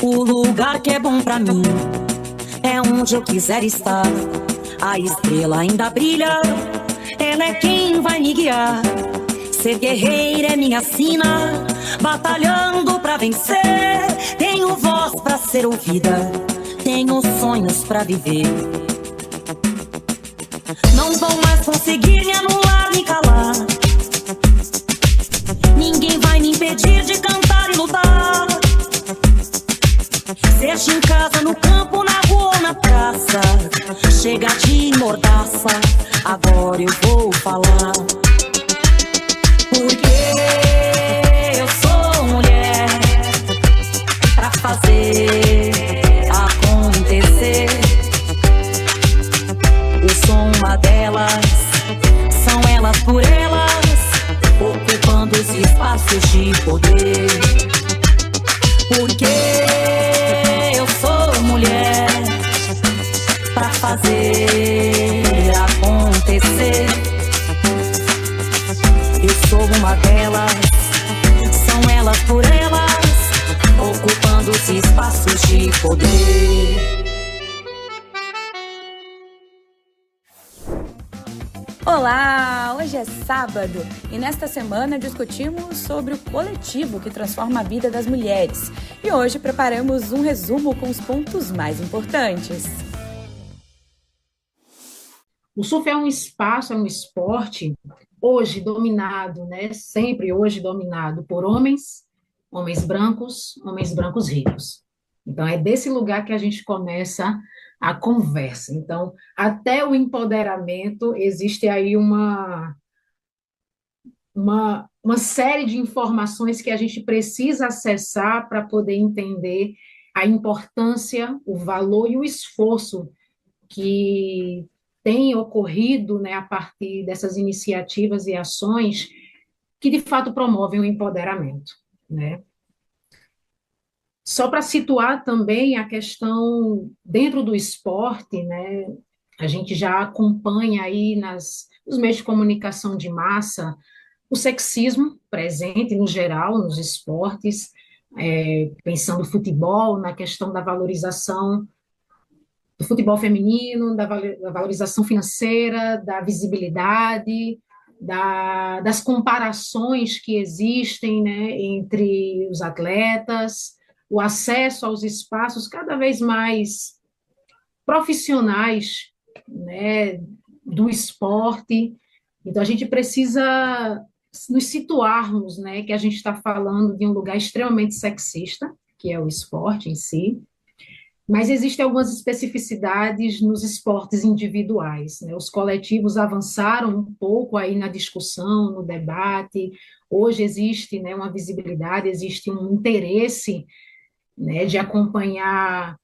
O lugar que é bom pra mim é onde eu quiser estar. A estrela ainda brilha, ela é quem vai me guiar. Ser guerreira é minha sina, batalhando pra vencer. Tenho voz pra ser ouvida, tenho sonhos pra viver. Não vão mais conseguir me anular, me calar. Ninguém vai me impedir de cantar e lutar. Seja em casa, no campo, na rua ou na praça, chega de mordaça, agora eu vou falar. Porque eu sou mulher pra fazer acontecer. Eu sou uma delas, são elas por elas, ocupando os espaços de poder. Porque eu sou mulher pra fazer acontecer. Eu sou uma delas, são elas por elas, ocupando os espaços de poder. Olá, hoje é sábado e nesta semana discutimos sobre o coletivo que transforma a vida das mulheres. E hoje preparamos um resumo com os pontos mais importantes. O surf é um espaço, é um esporte hoje dominado, né? Sempre hoje dominado por homens brancos ricos. Então é desse lugar que a gente começa a conversa. Então, até o empoderamento existe aí uma série de informações que a gente precisa acessar para poder entender a importância, o valor e o esforço que tem ocorrido, né, a partir dessas iniciativas e ações que, de fato, promovem o empoderamento, né? Só para situar também a questão dentro do esporte, né, a gente já acompanha aí nos meios de comunicação de massa o sexismo presente no geral nos esportes, pensando no futebol, na questão da valorização do futebol feminino, da valorização financeira, da visibilidade, das comparações que existem, né, entre os atletas, o acesso aos espaços cada vez mais profissionais, né, do esporte. Então, a gente precisa nos situarmos, né, que a gente está falando de um lugar extremamente sexista, que é o esporte em si, mas existem algumas especificidades nos esportes individuais, né? Os coletivos avançaram um pouco aí na discussão, no debate. Hoje existe, né, uma visibilidade, existe um interesse, né, de acompanhar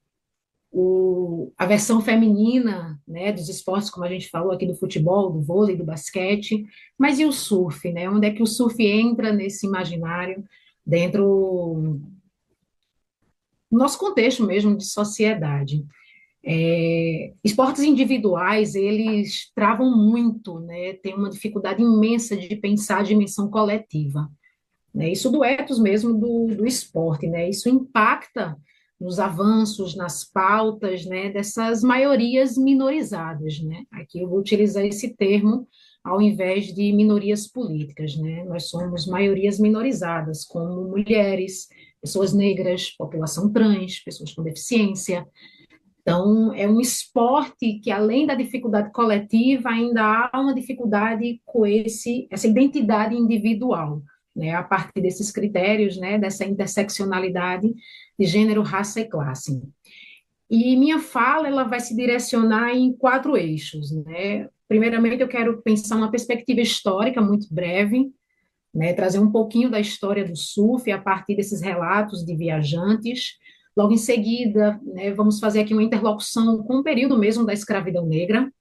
a versão feminina, né, dos esportes, como a gente falou aqui do futebol, do vôlei, do basquete. Mas e o surf, né? Onde é que o surf entra nesse imaginário dentro do nosso contexto mesmo de sociedade? Esportes individuais, eles travam muito, né? Tem uma dificuldade imensa de pensar a dimensão coletiva, né? Isso do ethos mesmo do esporte, né? Isso impacta nos avanços, nas pautas, né, dessas maiorias minorizadas, né? Aqui eu vou utilizar esse termo ao invés de minorias políticas, né? Nós somos maiorias minorizadas, como mulheres, pessoas negras, população trans, pessoas com deficiência. Então, é um esporte que, além da dificuldade coletiva, ainda há uma dificuldade com essa identidade individual, né, a partir desses critérios, né, dessa interseccionalidade de gênero, raça e classe. E minha fala, ela vai se direcionar em 4 eixos, né? Primeiramente, eu quero pensar uma perspectiva histórica muito breve, né, trazer um pouquinho da história do surf a partir desses relatos de viajantes. Logo em seguida, né, vamos fazer aqui uma interlocução com o período mesmo da escravidão negra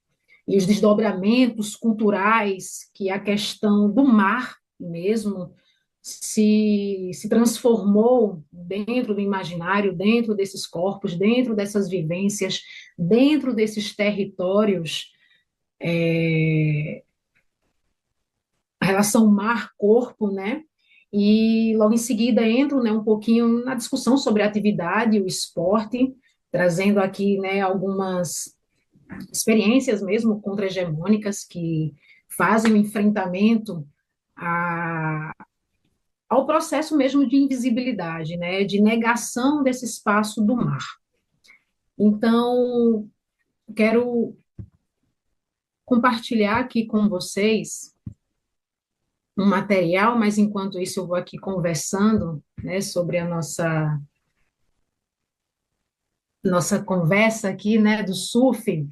e os desdobramentos culturais que a questão do mar mesmo se transformou dentro do imaginário, dentro desses corpos, dentro dessas vivências, dentro desses territórios relação mar-corpo, né? E logo em seguida entro, né, um pouquinho na discussão sobre a atividade, o esporte, trazendo aqui, né, algumas experiências mesmo contra-hegemônicas que fazem o enfrentamento a, ao processo mesmo de invisibilidade, né, de negação desse espaço do mar. Então, quero compartilhar aqui com vocês um material, mas enquanto isso eu vou aqui conversando, né, sobre a nossa conversa aqui, né, do surf.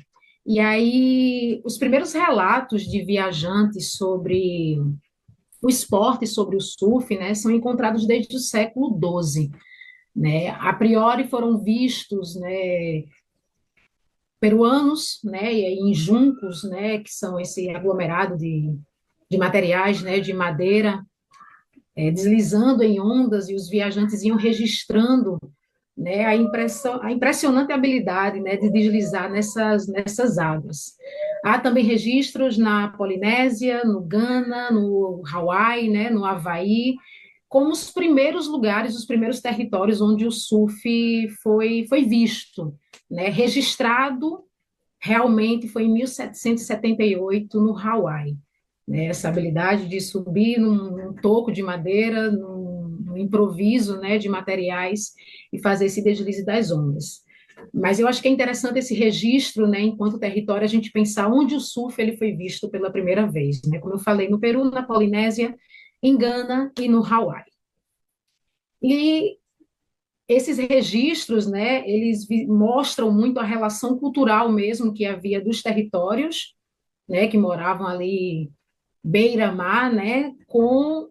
E aí, os primeiros relatos de viajantes sobre o esporte, sobre o surf, né, são encontrados desde o século XII, né? A priori foram vistos, né, peruanos, né, e aí em juncos, né, que são esse aglomerado de materiais, né, de madeira, deslizando em ondas, e os viajantes iam registrando, né, a impressionante habilidade, né, de deslizar nessas águas. Há também registros na Polinésia, no Ghana, no Hawaii, né, no Havaí, como os primeiros lugares, os primeiros territórios onde o surf foi visto, né, registrado realmente foi em 1778 no Hawaii, né, essa habilidade de subir num toco de madeira, num improviso, né, de materiais e fazer esse deslize das ondas. Mas eu acho que é interessante esse registro, né, enquanto território, a gente pensar onde o surf ele foi visto pela primeira vez, né, como eu falei, no Peru, na Polinésia, em Gana e no Hawaii. E esses registros, né, eles mostram muito a relação cultural mesmo que havia dos territórios, né, que moravam ali beira-mar, né, com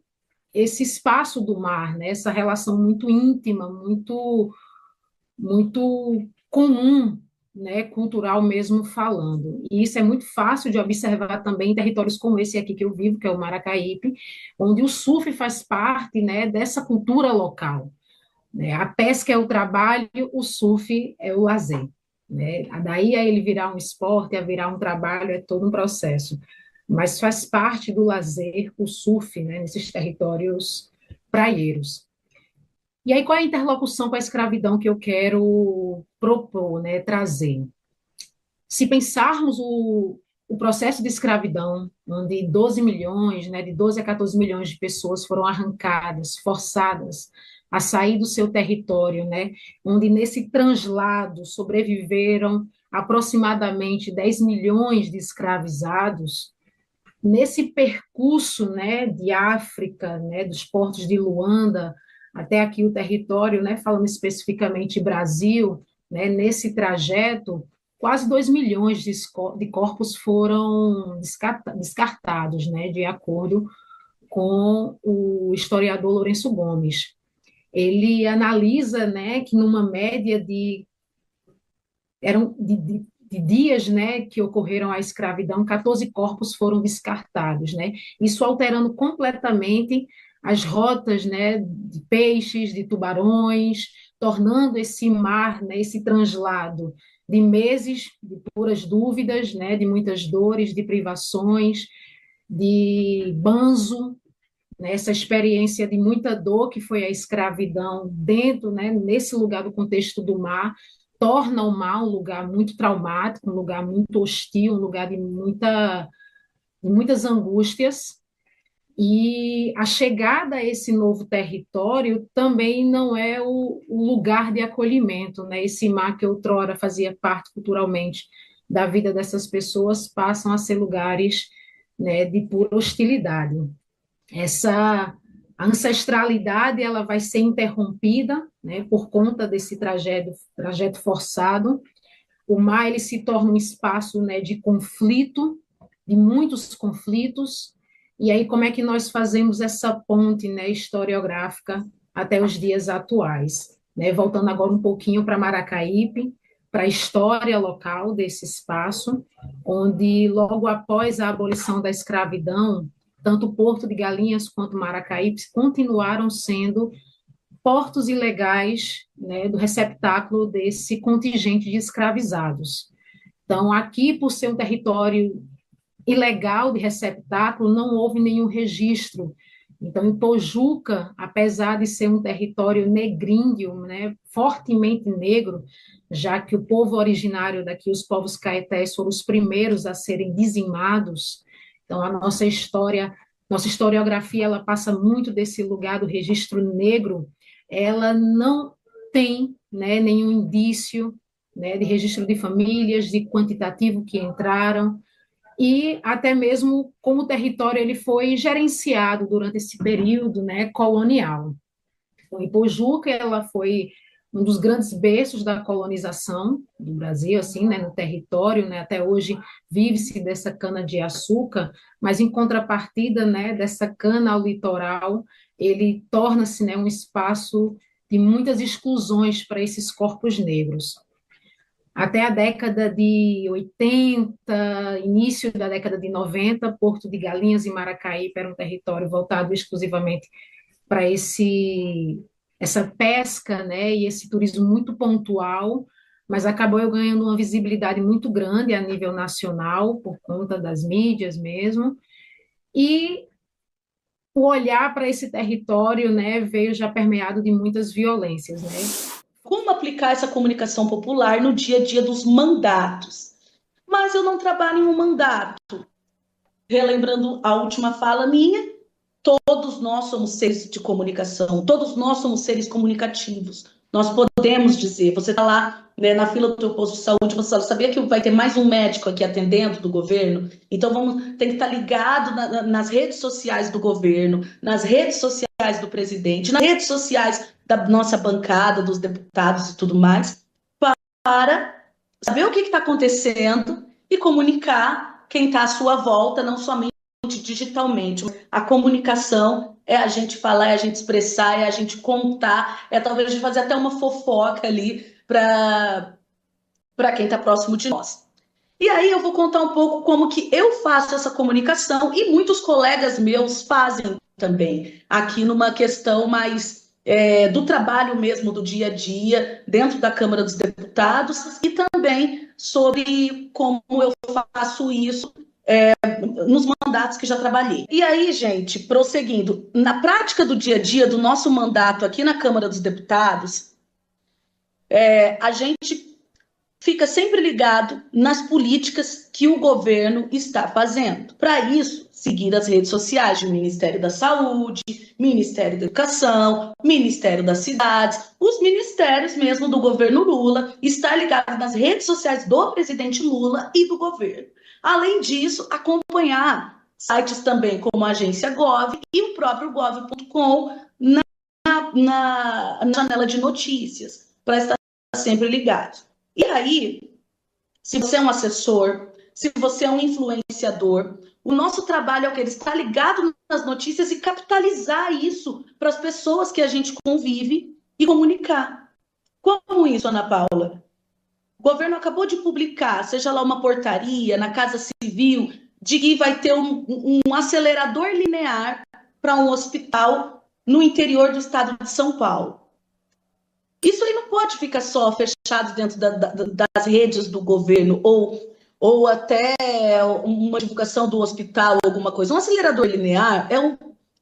esse espaço do mar, né, essa relação muito íntima, muito comum, né, cultural mesmo falando. E isso é muito fácil de observar também em territórios como esse aqui que eu vivo, que é o Maracaípe, onde o surf faz parte, né, dessa cultura local, né? A pesca é o trabalho, o surf é o lazer, né? Daí a ele virar um esporte, a virar um trabalho, é todo um processo. Mas faz parte do lazer o surf, né, nesses territórios praieiros. E aí, qual é a interlocução com a escravidão que eu quero propor, né, trazer? Se pensarmos o processo de escravidão, onde 12 milhões, né, de 12 a 14 milhões de pessoas foram arrancadas, forçadas a sair do seu território, né, onde nesse translado sobreviveram aproximadamente 10 milhões de escravizados, nesse percurso, né, de África, né, dos portos de Luanda até aqui o território, né, falando especificamente Brasil, né, nesse trajeto, quase 2 milhões de corpos foram descartados, né, de acordo com o historiador Lourenço Gomes. Ele analisa, né, que numa média eram de dias, né, que ocorreram a escravidão, 14 corpos foram descartados, né, isso alterando completamente as rotas, né, de peixes, de tubarões, tornando esse mar, né, esse translado de meses de puras dúvidas, né, de muitas dores, de privações, de banzo, né, essa experiência de muita dor que foi a escravidão dentro, né, nesse lugar do contexto do mar, torna o mar um lugar muito traumático, um lugar muito hostil, um lugar de muitas angústias. E a chegada a esse novo território também não é o lugar de acolhimento, né? Esse mar que outrora fazia parte culturalmente da vida dessas pessoas passam a ser lugares, né, de pura hostilidade. Essa ancestralidade ela vai ser interrompida, né, por conta desse trajeto forçado. O mar ele se torna um espaço, né, de conflito, de muitos conflitos. E aí como é que nós fazemos essa ponte, né, historiográfica até os dias atuais, né? Voltando agora um pouquinho para Maracaípe, para a história local desse espaço, onde logo após a abolição da escravidão, tanto Porto de Galinhas quanto Maracaípe continuaram sendo portos ilegais, né, do receptáculo desse contingente de escravizados. Então, aqui, por ser um território ilegal de receptáculo, não houve nenhum registro. Então, em Pojuca, apesar de ser um território negríndio, né, fortemente negro, já que o povo originário daqui, os povos caetés, foram os primeiros a serem dizimados, então a nossa historiografia, ela passa muito desse lugar do registro negro, ela não tem, né, nenhum indício, né, de registro de famílias, de quantitativo que entraram, e até mesmo como o território ele foi gerenciado durante esse período, né, colonial. Então, Ipojuca, ela foi um dos grandes berços da colonização do Brasil, assim, né, no território, né, até hoje vive-se dessa cana de açúcar, mas em contrapartida, né, dessa cana ao litoral, ele torna-se, né, um espaço de muitas exclusões para esses corpos negros. Até a década de 80, início da década de 90, Porto de Galinhas e Maracaípe era um território voltado exclusivamente para essa pesca, né, e esse turismo muito pontual, mas acabou eu ganhando uma visibilidade muito grande a nível nacional, por conta das mídias mesmo, e o olhar para esse território, né, veio já permeado de muitas violências, né. Como aplicar essa comunicação popular no dia a dia dos mandatos? Mas eu não trabalho em um mandato. Relembrando a última fala minha, todos nós somos seres de comunicação, todos nós somos seres comunicativos. Nós podemos dizer, você está lá, né, na fila do teu posto de saúde, você sabia que vai ter mais um médico aqui atendendo do governo? Então tem que estar ligado nas redes sociais do governo, nas redes sociais do presidente, nas redes sociais da nossa bancada, dos deputados e tudo mais, para saber o que está acontecendo e comunicar quem está à sua volta, não somente digitalmente. A comunicação é a gente falar, é a gente expressar, é a gente contar, é talvez a gente fazer até uma fofoca ali para quem está próximo de nós. E aí eu vou contar um pouco como que eu faço essa comunicação e muitos colegas meus fazem também, aqui numa questão mais do trabalho mesmo do dia a dia, dentro da Câmara dos Deputados, e também sobre como eu faço isso nos mandatos que já trabalhei. E aí, gente, prosseguindo, na prática do dia a dia do nosso mandato aqui na Câmara dos Deputados, a gente fica sempre ligado nas políticas que o governo está fazendo. Para isso, seguir as redes sociais do Ministério da Saúde, Ministério da Educação, Ministério das Cidades, os ministérios mesmo do governo Lula, estar ligado nas redes sociais do presidente Lula e do governo. Além disso, acompanhar sites também como a Agência Gov e o próprio gov.com na janela de notícias, para estar sempre ligado. E aí, se você é um assessor, se você é um influenciador, o nosso trabalho é o que? Ele está ligado nas notícias e capitalizar isso para as pessoas que a gente convive e comunicar. Como isso, Ana Paula? O governo acabou de publicar, seja lá uma portaria na Casa Civil, de que vai ter um acelerador linear para um hospital no interior do estado de São Paulo. Isso aí não pode ficar só fechado dentro das redes do governo ou até uma divulgação do hospital, alguma coisa. Um acelerador linear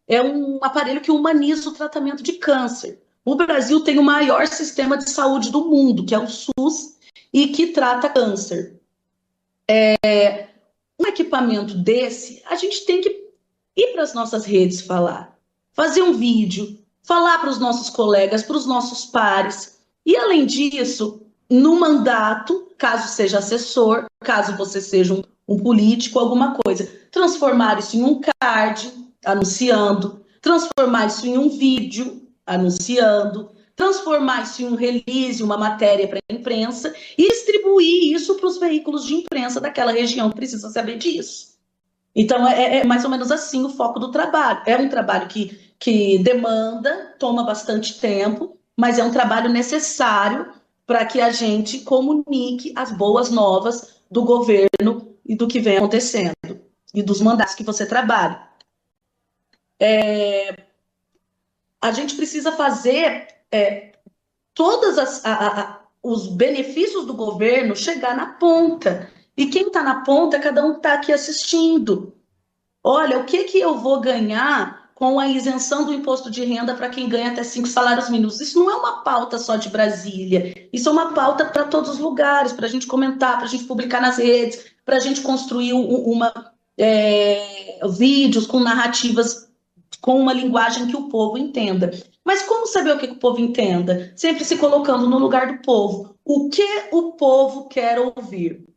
é um aparelho que humaniza o tratamento de câncer. O Brasil tem o maior sistema de saúde do mundo, que é o SUS, e que trata câncer. Um equipamento desse, a gente tem que ir para as nossas redes falar, fazer um vídeo, falar para os nossos colegas, para os nossos pares. E, além disso, no mandato, caso seja assessor, caso você seja um político, alguma coisa, transformar isso em um card, anunciando, transformar isso em um vídeo, anunciando, transformar isso em um release, uma matéria para a imprensa e distribuir isso para os veículos de imprensa daquela região que precisa saber disso. Então, é mais ou menos assim o foco do trabalho. É um trabalho que demanda, toma bastante tempo, mas é um trabalho necessário para que a gente comunique as boas novas do governo e do que vem acontecendo, e dos mandatos que você trabalha. A gente precisa fazer todos os benefícios do governo chegar na ponta. E quem está na ponta é cada um que está aqui assistindo. Olha, o que eu vou ganhar com a isenção do imposto de renda para quem ganha até 5 salários mínimos? Isso não é uma pauta só de Brasília, isso é uma pauta para todos os lugares, para a gente comentar, para a gente publicar nas redes, para a gente construir vídeos com narrativas, com uma linguagem que o povo entenda. Mas como saber o que o povo entenda? Sempre se colocando no lugar do povo. O que o povo quer ouvir?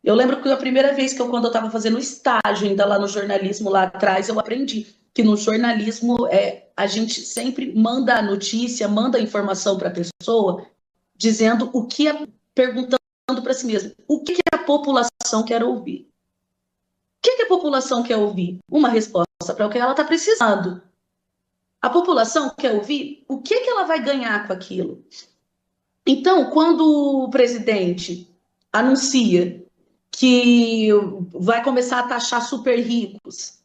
Eu lembro que a primeira vez quando eu estava fazendo estágio, ainda lá no jornalismo, lá atrás, eu aprendi que no jornalismo a gente sempre manda a notícia, manda a informação para a pessoa, dizendo perguntando para si mesmo, o que a população quer ouvir? O que a população quer ouvir? Uma resposta para o que ela está precisando. A população quer ouvir o que ela vai ganhar com aquilo. Então, quando o presidente anuncia que vai começar a taxar super ricos,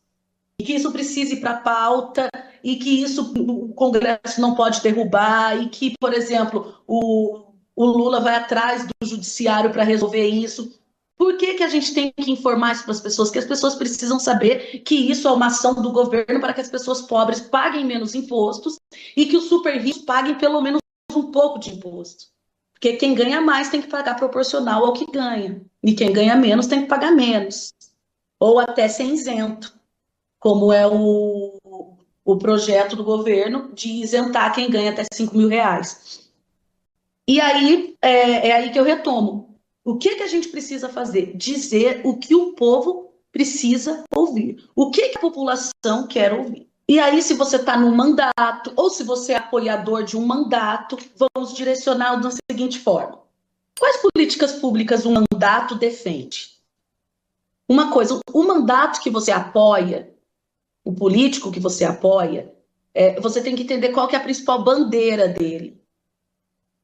e que isso precise ir para a pauta, e que isso o Congresso não pode derrubar, e que, por exemplo, o Lula vai atrás do judiciário para resolver isso. Por que a gente tem que informar isso para as pessoas? Que as pessoas precisam saber que isso é uma ação do governo para que as pessoas pobres paguem menos impostos e que os super ricos paguem pelo menos um pouco de imposto. Porque quem ganha mais tem que pagar proporcional ao que ganha. E quem ganha menos tem que pagar menos. Ou até ser isento, como é o projeto do governo de isentar quem ganha até 5 mil reais. E aí, é aí que eu retomo. O que a gente precisa fazer? Dizer o que o povo precisa ouvir. O que a população quer ouvir. E aí, se você está no mandato, ou se você é apoiador de um mandato, vamos direcionar da seguinte forma. Quais políticas públicas um mandato defende? Uma coisa, o mandato que você apoia, o político que você apoia, você tem que entender qual que é a principal bandeira dele.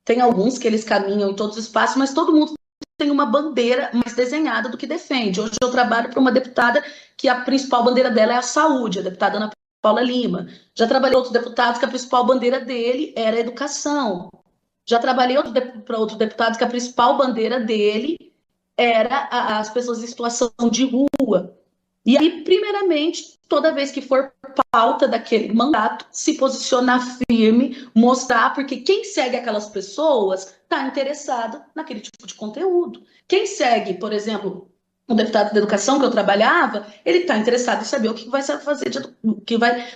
Tem alguns que eles caminham em todos os espaços, mas todo mundo tem uma bandeira mais desenhada do que defende. Hoje eu trabalho para uma deputada que a principal bandeira dela é a saúde, a deputada Ana Paula Lima. Já trabalhei com outros deputados que a principal bandeira dele era a educação. Já trabalhei para outros deputados que a principal bandeira dele era as pessoas em situação de rua. E aí, primeiramente, toda vez que for pauta daquele mandato, se posicionar firme, mostrar, porque quem segue aquelas pessoas está interessado naquele tipo de conteúdo. Quem segue, por exemplo, o deputado da educação que eu trabalhava, ele está interessado em saber o que vai ser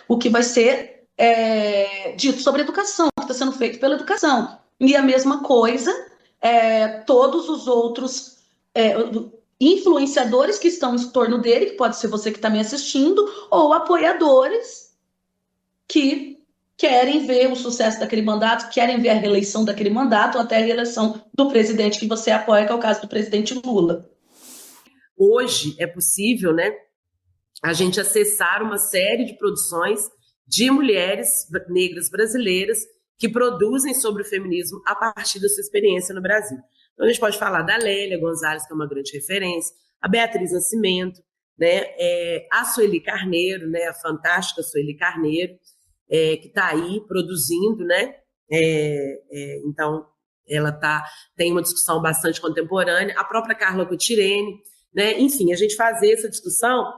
o que vai ser dito sobre educação, o que está sendo feito pela educação. E a mesma coisa, todos os outros influenciadores que estão em torno dele, que pode ser você que está me assistindo, ou apoiadores que querem ver o sucesso daquele mandato, querem ver a reeleição daquele mandato, ou até a reeleição do presidente que você apoia, que é o caso do presidente Lula. Hoje é possível, né, a gente acessar uma série de produções de mulheres negras brasileiras que produzem sobre o feminismo a partir da sua experiência no Brasil. Então, a gente pode falar da Lélia Gonzalez, que é uma grande referência, a Beatriz Nascimento, né, a Sueli Carneiro, né, a fantástica Sueli Carneiro, que está aí produzindo, né? Então, ela tem uma discussão bastante contemporânea, a própria Carla Cotirene, né? Enfim, a gente fazer essa discussão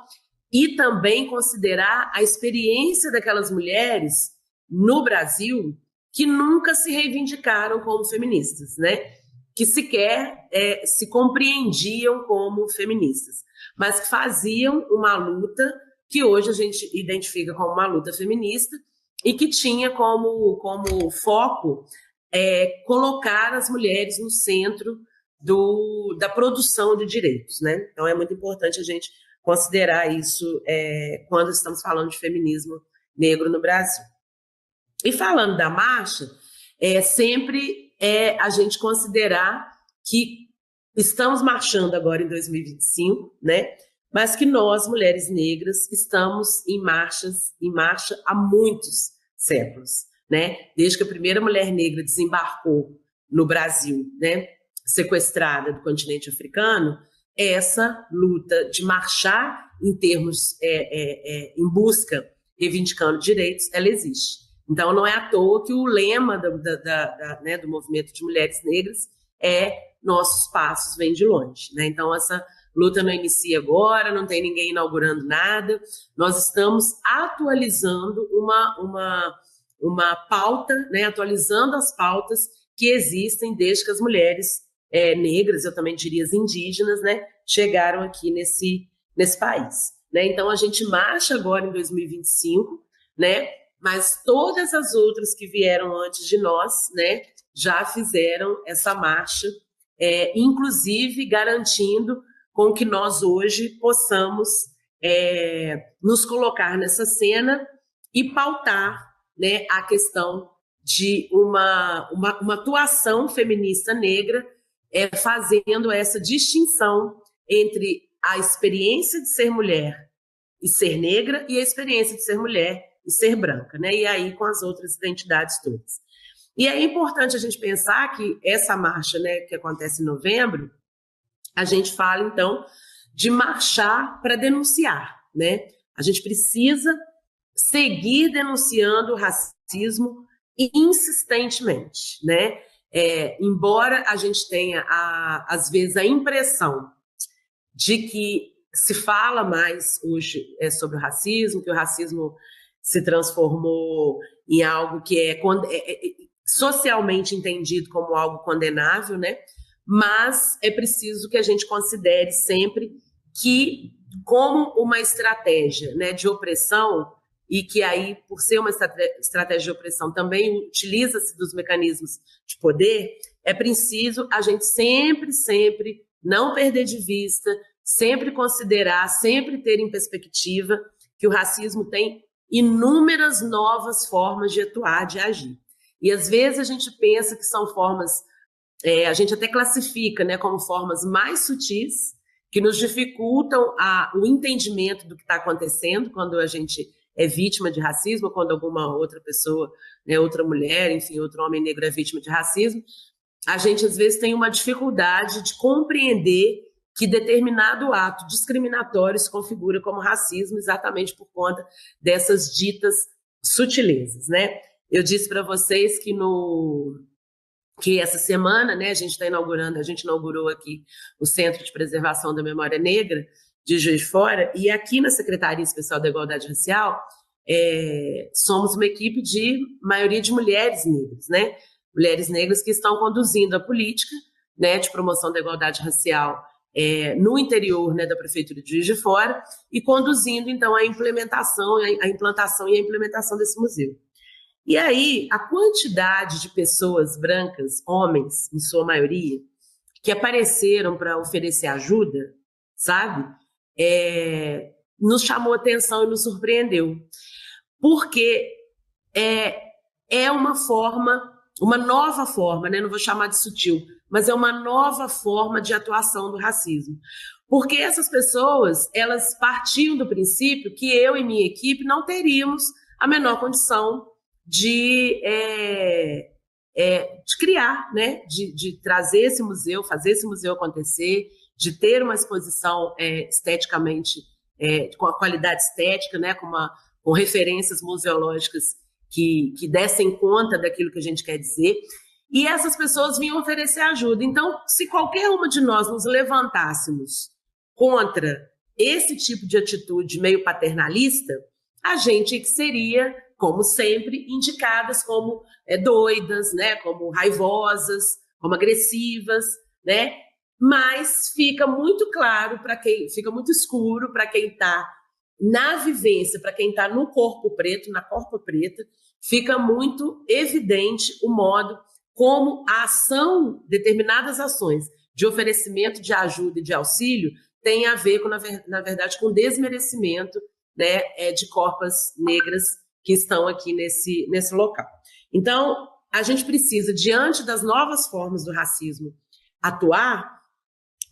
e também considerar a experiência daquelas mulheres no Brasil que nunca se reivindicaram como feministas, né? Que sequer se compreendiam como feministas, mas que faziam uma luta que hoje a gente identifica como uma luta feminista e que tinha como foco colocar as mulheres no centro da produção de direitos, né? Então é muito importante a gente considerar isso quando estamos falando de feminismo negro no Brasil. E falando da marcha, sempre a gente considerar que estamos marchando agora em 2025, né? Mas que nós, mulheres negras, estamos em marcha há muitos séculos, né? Desde que a primeira mulher negra desembarcou no Brasil, né, sequestrada do continente africano, essa luta de marchar em termos em busca, reivindicando direitos, ela existe. Então, não é à toa que o lema do movimento de mulheres negras é nossos passos vêm de longe, né? Então, essa luta não inicia agora, não tem ninguém inaugurando nada, nós estamos atualizando uma pauta, né? Atualizando as pautas que existem desde que as mulheres negras, eu também diria as indígenas, né? Chegaram aqui nesse país, né? Então, a gente marcha agora em 2025, né? Mas todas as outras que vieram antes de nós, né, já fizeram essa marcha, inclusive garantindo com que nós hoje possamos nos colocar nessa cena e pautar, né, a questão de uma atuação feminista negra, fazendo essa distinção entre a experiência de ser mulher e ser negra e a experiência de ser mulher e ser branca, né? E aí com as outras identidades todas. E é importante a gente pensar que essa marcha, né, que acontece em novembro, a gente fala, então, de marchar para denunciar, né? A gente precisa seguir denunciando o racismo insistentemente, né? Embora a gente tenha, às vezes, a impressão de que se fala mais hoje sobre o racismo, que o racismo se transformou em algo que é socialmente entendido como algo condenável, né? Mas é preciso que a gente considere sempre que, como uma estratégia, né, de opressão, e que aí, por ser uma estratégia de opressão, também utiliza-se dos mecanismos de poder, é preciso a gente sempre não perder de vista, sempre considerar, sempre ter em perspectiva que o racismo tem inúmeras novas formas de atuar, de agir. E às vezes a gente pensa que são formas, a gente até classifica, né, como formas mais sutis, que nos dificultam o entendimento do que está acontecendo quando a gente é vítima de racismo, quando alguma outra pessoa, né, outra mulher, enfim, outro homem negro é vítima de racismo. A gente às vezes tem uma dificuldade de compreender que determinado ato discriminatório se configura como racismo exatamente por conta dessas ditas sutilezas, né? Eu disse para vocês que essa semana, né, a gente inaugurou aqui o Centro de Preservação da Memória Negra de Juiz de Fora, e aqui na Secretaria Especial da Igualdade Racial somos uma equipe de maioria de mulheres negras, né? Mulheres negras que estão conduzindo a política, né, de promoção da igualdade racial no interior, né, da Prefeitura de Juiz de Fora, e conduzindo, então, a implantação e a implementação desse museu. E aí, a quantidade de pessoas brancas, homens, em sua maioria, que apareceram para oferecer ajuda, sabe, nos chamou a atenção e nos surpreendeu. Porque é uma nova forma, né, não vou chamar de sutil, mas é uma nova forma de atuação do racismo. Porque essas pessoas, elas partiam do princípio que eu e minha equipe não teríamos a menor condição de criar, né? De trazer esse museu, fazer esse museu acontecer, de ter uma exposição esteticamente, com a qualidade estética, né? Com referências museológicas que dessem conta daquilo que a gente quer dizer. E essas pessoas vinham oferecer ajuda. Então, se qualquer uma de nós nos levantássemos contra esse tipo de atitude meio paternalista, a gente seria, como sempre, indicadas como doidas, né, como raivosas, como agressivas, né? Mas fica muito claro fica muito escuro para quem está na vivência, para quem está no corpo preto, na corpo preta, fica muito evidente o modo como a ação, determinadas ações de oferecimento de ajuda e de auxílio tem a ver, na verdade, com desmerecimento, né, de corpas negras que estão aqui nesse local. Então, a gente precisa, diante das novas formas do racismo atuar,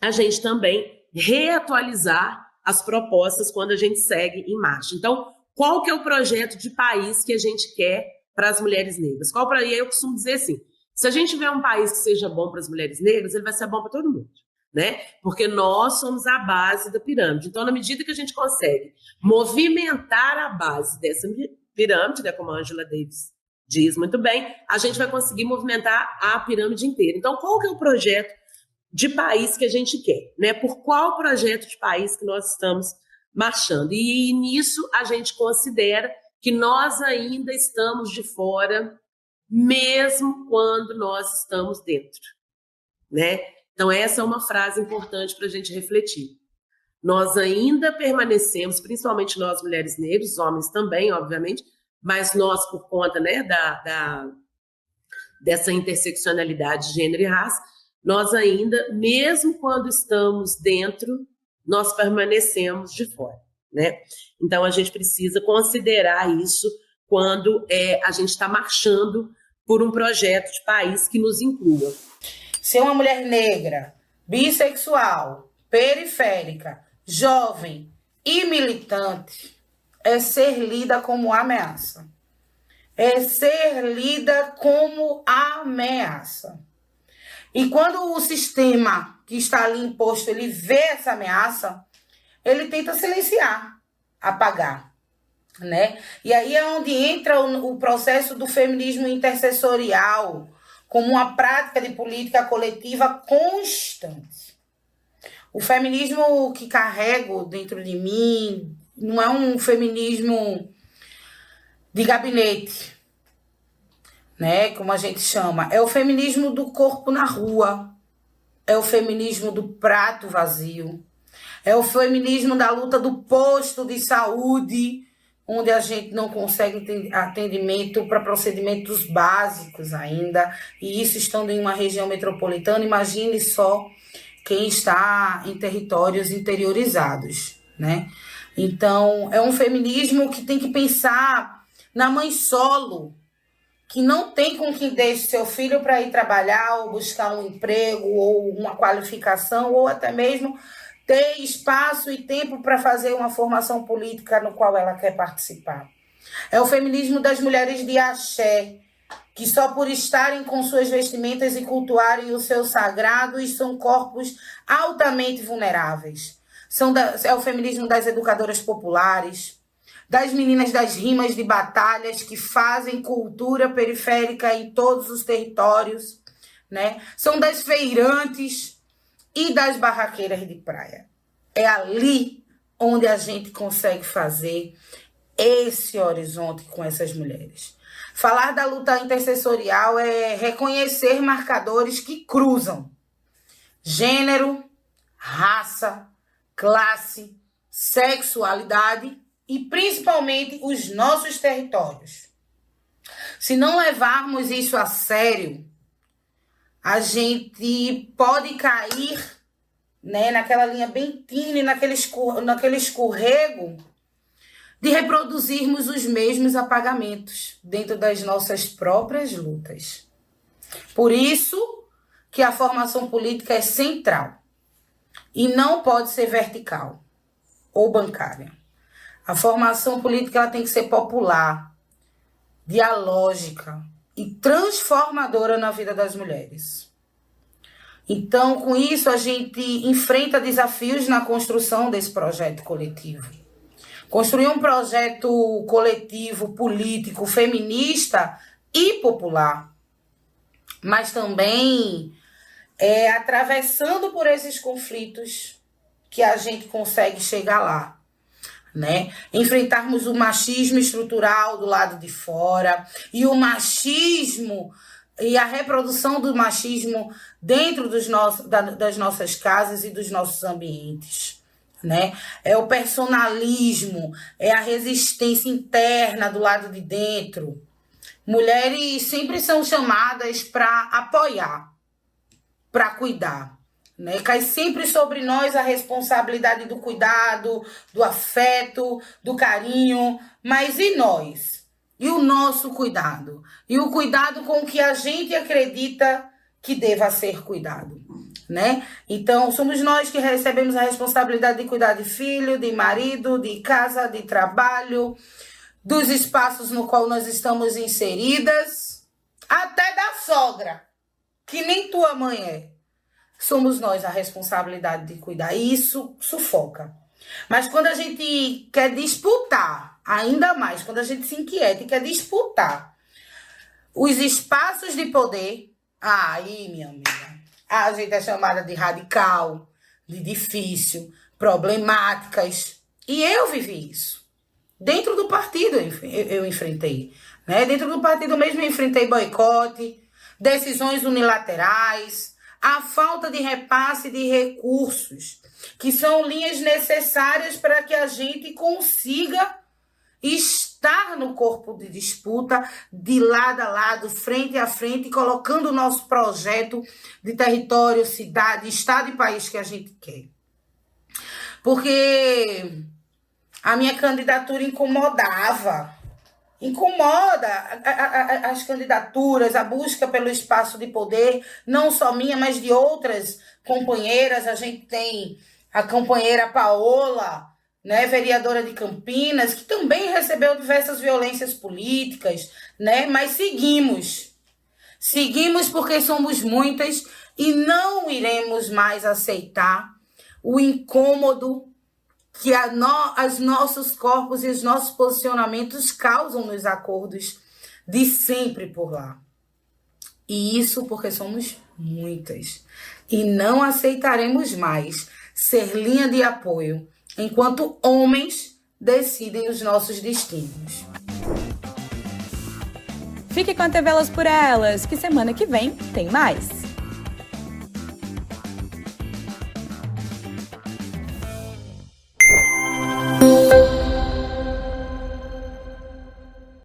a gente também reatualizar as propostas quando a gente segue em marcha. Então, qual que é o projeto de país que a gente quer para as mulheres negras? E aí eu costumo dizer assim, se a gente tiver um país que seja bom para as mulheres negras, ele vai ser bom para todo mundo, né? Porque nós somos a base da pirâmide. Então, na medida que a gente consegue movimentar a base dessa pirâmide, né, como a Angela Davis diz muito bem, a gente vai conseguir movimentar a pirâmide inteira. Então, qual que é o projeto de país que a gente quer, né? Por qual projeto de país que nós estamos marchando. E nisso a gente considera que nós ainda estamos de fora, mesmo quando nós estamos dentro, né? Então essa é uma frase importante para a gente refletir. Nós ainda permanecemos, principalmente nós mulheres negras, os homens também, obviamente, mas nós por conta, né, dessa interseccionalidade de gênero e raça, nós ainda, mesmo quando estamos dentro, nós permanecemos de fora, né? Então, a gente precisa considerar isso quando a gente está marchando por um projeto de país que nos inclua. Ser uma mulher negra, bissexual, periférica, jovem e militante é ser lida como ameaça. É ser lida como ameaça. E quando o sistema que está ali imposto, ele vê essa ameaça, ele tenta silenciar, apagar, né? E aí é onde entra o processo do feminismo intercessorial, como uma prática de política coletiva constante. O feminismo que carrego dentro de mim não é um feminismo de gabinete, né, como a gente chama, é o feminismo do corpo na rua, é o feminismo do prato vazio, é o feminismo da luta do posto de saúde, onde a gente não consegue atendimento para procedimentos básicos ainda, e isso estando em uma região metropolitana, imagine só quem está em territórios interiorizados, né? Então, é um feminismo que tem que pensar na mãe solo, que não tem com quem deixe seu filho para ir trabalhar ou buscar um emprego ou uma qualificação ou até mesmo ter espaço e tempo para fazer uma formação política no qual ela quer participar. É o feminismo das mulheres de axé, que só por estarem com suas vestimentas e cultuarem o seu sagrado são corpos altamente vulneráveis. É o feminismo das educadoras populares, das meninas das rimas de batalhas que fazem cultura periférica em todos os territórios, né? São das feirantes e das barraqueiras de praia. É ali onde a gente consegue fazer esse horizonte com essas mulheres. Falar da luta intercessorial é reconhecer marcadores que cruzam gênero, raça, classe, sexualidade e principalmente os nossos territórios. Se não levarmos isso a sério, a gente pode cair, né, naquela linha bem tênue, naquele escorrego de reproduzirmos os mesmos apagamentos dentro das nossas próprias lutas. Por isso que a formação política é central e não pode ser vertical ou bancária. A formação política ela tem que ser popular, dialógica e transformadora na vida das mulheres. Então, com isso, a gente enfrenta desafios na construção desse projeto coletivo. Construir um projeto coletivo, político, feminista e popular, mas também atravessando por esses conflitos que a gente consegue chegar lá, né? Enfrentarmos o machismo estrutural do lado de fora e o machismo e a reprodução do machismo dentro das nossas casas e dos nossos ambientes, né? É o personalismo, é a resistência interna do lado de dentro. Mulheres sempre são chamadas para apoiar, para cuidar, né? Cai sempre sobre nós a responsabilidade do cuidado, do afeto, do carinho, mas e nós? E o nosso cuidado? E o cuidado com que a gente acredita que deva ser cuidado, né? Então, somos nós que recebemos a responsabilidade de cuidar de filho, de marido, de casa, de trabalho, dos espaços no qual nós estamos inseridas, até da sogra, que nem tua mãe é. Somos nós a responsabilidade de cuidar. E isso sufoca. Mas quando a gente quer disputar, ainda mais, quando a gente se inquieta e quer disputar os espaços de poder, aí, minha amiga, A gente é chamada de radical, de difícil, problemáticas. E eu vivi isso. Dentro do partido eu enfrentei. Né? Dentro do partido mesmo eu enfrentei boicote, decisões unilaterais, a falta de repasse de recursos, que são linhas necessárias para que a gente consiga estar no corpo de disputa, de lado a lado, frente a frente, colocando o nosso projeto de território, cidade, estado e país que a gente quer. Porque a minha candidatura incomoda as candidaturas, a busca pelo espaço de poder, não só minha, mas de outras companheiras. A gente tem a companheira Paola, né, vereadora de Campinas, que também recebeu diversas violências políticas, né, mas seguimos porque somos muitas e não iremos mais aceitar o incômodo que os nossos corpos e os nossos posicionamentos causam nos acordos de sempre por lá. E isso porque somos muitas. E não aceitaremos mais ser linha de apoio enquanto homens decidem os nossos destinos. Fique com a TV Elas por Elas, que semana que vem tem mais.